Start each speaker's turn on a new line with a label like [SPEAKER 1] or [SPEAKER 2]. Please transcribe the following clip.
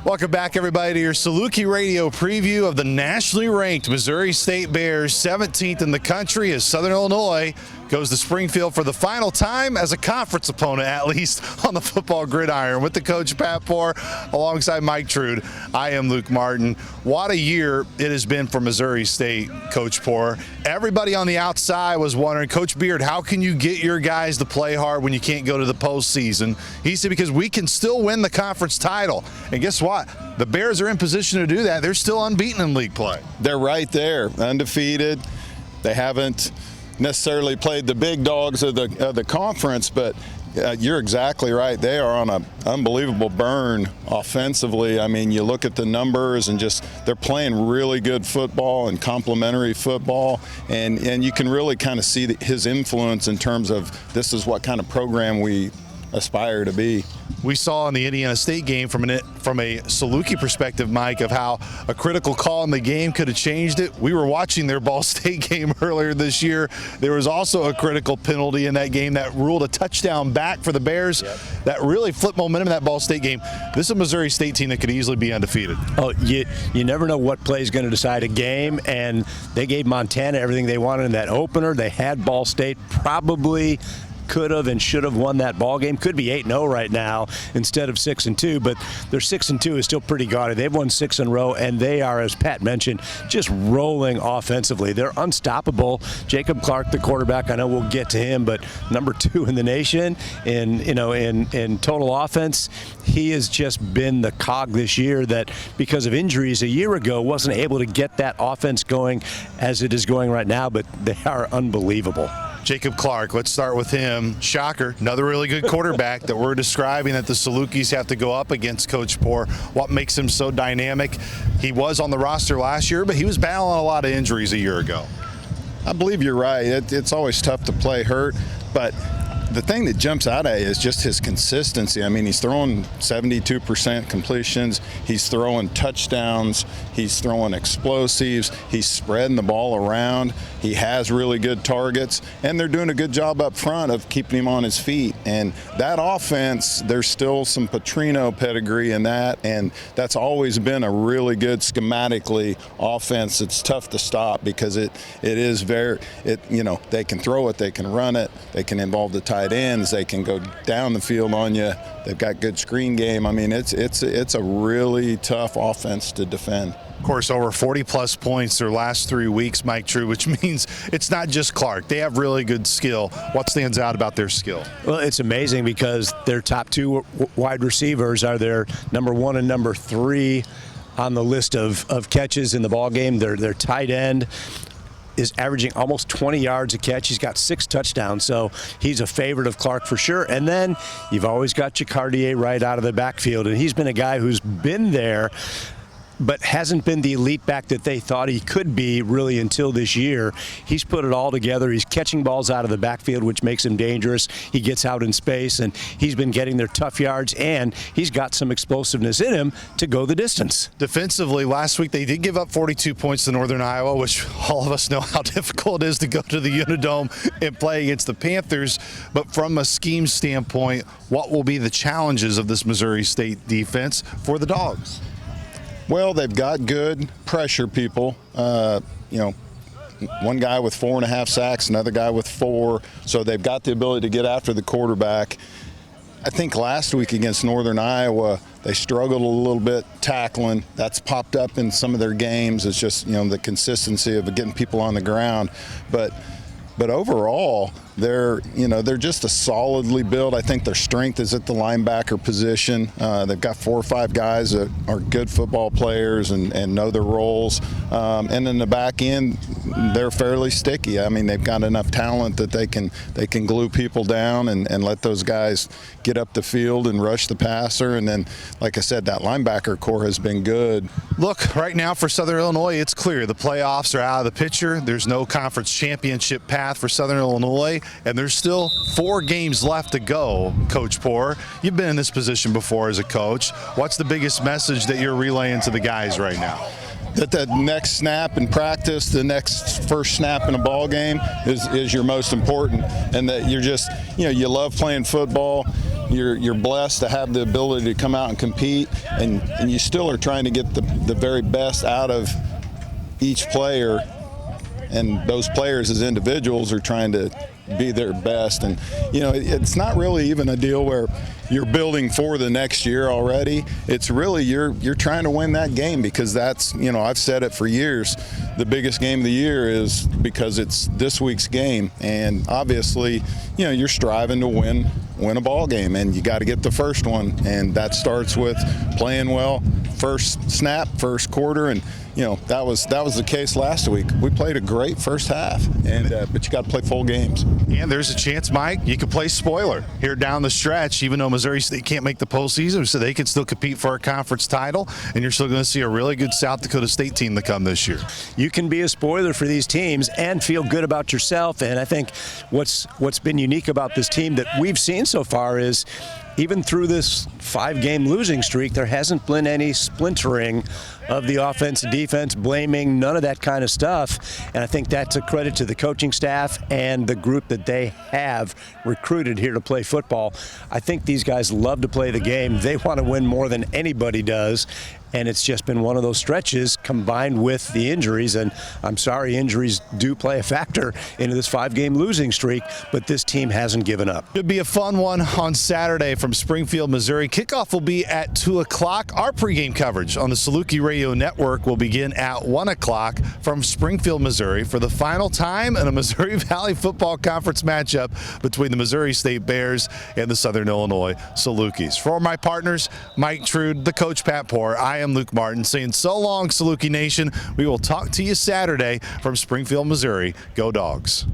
[SPEAKER 1] Welcome back, everybody, to your Saluki Radio preview of the nationally ranked Missouri State Bears, 17th in the country, as Southern Illinois goes to Springfield for the final time as a conference opponent, at least on the football gridiron. With the coach, Pat Poore, alongside Mike Trude, I am Luke Martin. What a year it has been for Missouri State, Coach Poore. Everybody on the outside was wondering, Coach Beard, how can you get your guys to play hard when you can't go to the postseason? He said, because we can still win the conference title. And guess what? The Bears are in position to do that. They're still unbeaten in league play.
[SPEAKER 2] They're right there, undefeated. They haven't necessarily played the big dogs of the conference, but you're exactly right. They are on an unbelievable burn offensively. I mean, you look at the numbers and just they're playing really good football and complementary football, and you can really kind of see his influence in terms of this is what kind of program we aspire to be.
[SPEAKER 1] We saw in the Indiana State game from a Saluki perspective, Mike, of how a critical call in the game could have changed it. We were watching their Ball State game earlier this year. There was also a critical penalty in that game that ruled a touchdown back for the Bears. Yep. That really flipped momentum in that Ball State game. This is a Missouri State team that could easily be undefeated.
[SPEAKER 3] Oh, you never know what play is going to decide a game, and they gave Montana everything they wanted in that opener. They had Ball State probably could have and should have won that ball game. Could be 8-0 right now instead of 6-2, but their 6-2 is still pretty gaudy. They've won 6 in a row, and they are, as Pat mentioned, just rolling offensively. They're unstoppable. Jacob Clark, the quarterback, I know we'll get to him, but number 2 in the nation in total offense. He has just been the cog this year that, because of injuries a year ago, wasn't able to get that offense going as it is going right now, but they are unbelievable.
[SPEAKER 1] Jacob Clark, let's start with him. Shocker, another really good quarterback that we're describing that the Salukis have to go up against, Coach Poore. What makes him so dynamic? He was on the roster last year, but he was battling a lot of injuries a year ago.
[SPEAKER 2] I believe you're right. It's always tough to play hurt, but the thing that jumps out at you is just his consistency. I mean, he's throwing 72% completions. He's throwing touchdowns. He's throwing explosives. He's spreading the ball around. He has really good targets, and they're doing a good job up front of keeping him on his feet. And that offense, there's still some Petrino pedigree in that, and that's always been a really good schematically offense. It's tough to stop because it is very, they can throw it, they can run it, they can involve the tight ends, they can go down the field on you. They've got good screen game. I mean, it's a really tough offense to defend.
[SPEAKER 1] Of course, over 40-plus points their last 3 weeks, Mike True, which means it's not just Clark. They have really good skill. What stands out about their skill?
[SPEAKER 3] Well, it's amazing because their top 2 wide receivers are their number 1 and number 3 on the list of catches in the ball game. Their tight end is averaging almost 20 yards a catch. He's got 6 touchdowns, so he's a favorite of Clark for sure. And then you've always got Jacardier right out of the backfield, and he's been a guy who's been there but hasn't been the elite back that they thought he could be really until this year. He's put it all together. He's catching balls out of the backfield, which makes him dangerous. He gets out in space, and he's been getting their tough yards, and he's got some explosiveness in him to go the distance.
[SPEAKER 1] Defensively, last week they did give up 42 points to Northern Iowa, which all of us know how difficult it is to go to the Unidome and play against the Panthers. But from a scheme standpoint, what will be the challenges of this Missouri State defense for the Dogs?
[SPEAKER 2] Well, they've got good pressure people. One guy with 4.5 sacks, another guy with 4. So they've got the ability to get after the quarterback. I think last week against Northern Iowa, they struggled a little bit tackling. That's popped up in some of their games. It's just, the consistency of getting people on the ground. But overall, they're just a solidly built. I think their strength is at the linebacker position. They've got 4 or 5 guys that are good football players and know their roles. And in the back end, they're fairly sticky. I mean, they've got enough talent that they can glue people down and let those guys get up the field and rush the passer. And then, like I said, that linebacker core has been good.
[SPEAKER 1] Look, right now for Southern Illinois, it's clear the playoffs are out of the picture. There's no conference championship path for Southern Illinois. And there's still 4 games left to go, Coach Poore. You've been in this position before as a coach. What's the biggest message that you're relaying to the guys right now?
[SPEAKER 2] That the next snap in practice, the next first snap in a ball game is your most important, and that you're just, you love playing football. you're blessed to have the ability to come out and compete, and you still are trying to get the very best out of each player, and those players as individuals are trying to be their best. And it's not really even a deal where you're building for the next year already. It's really you're trying to win that game, because that's, I've said it for years, the biggest game of the year is because it's this week's game. And obviously, you're striving to win a ball game, and you got to get the first one, and that starts with playing well first snap, first quarter. And that was the case last week. We played a great first half, and but you got to play full games.
[SPEAKER 1] And there's a chance, Mike, you could play spoiler here down the stretch, even though Missouri State can't make the postseason, so they could still compete for a conference title, and you're still going to see a really good South Dakota State team to come this year.
[SPEAKER 3] You can be a spoiler for these teams and feel good about yourself. And I think what's been unique about this team that we've seen so far is, even through this 5-game losing streak, there hasn't been any splintering of the offense and defense, blaming, none of that kind of stuff. And I think that's a credit to the coaching staff and the group that they have recruited here to play football. I think these guys love to play the game. They want to win more than anybody does. And it's just been one of those stretches combined with the injuries. And I'm sorry, injuries do play a factor into this 5-game losing streak, but this team hasn't given up.
[SPEAKER 1] Should be a fun one on Saturday from Springfield, Missouri. Kickoff will be at 2 o'clock. Our pregame coverage on the Saluki Radio Network will begin at 1 o'clock from Springfield, Missouri, for the final time in a Missouri Valley Football Conference matchup between the Missouri State Bears and the Southern Illinois Salukis. For my partners, Mike Trude, the coach Pat Poore, I am Luke Martin, saying so long, Saluki Nation. We will talk to you Saturday from Springfield, Missouri. Go Dogs.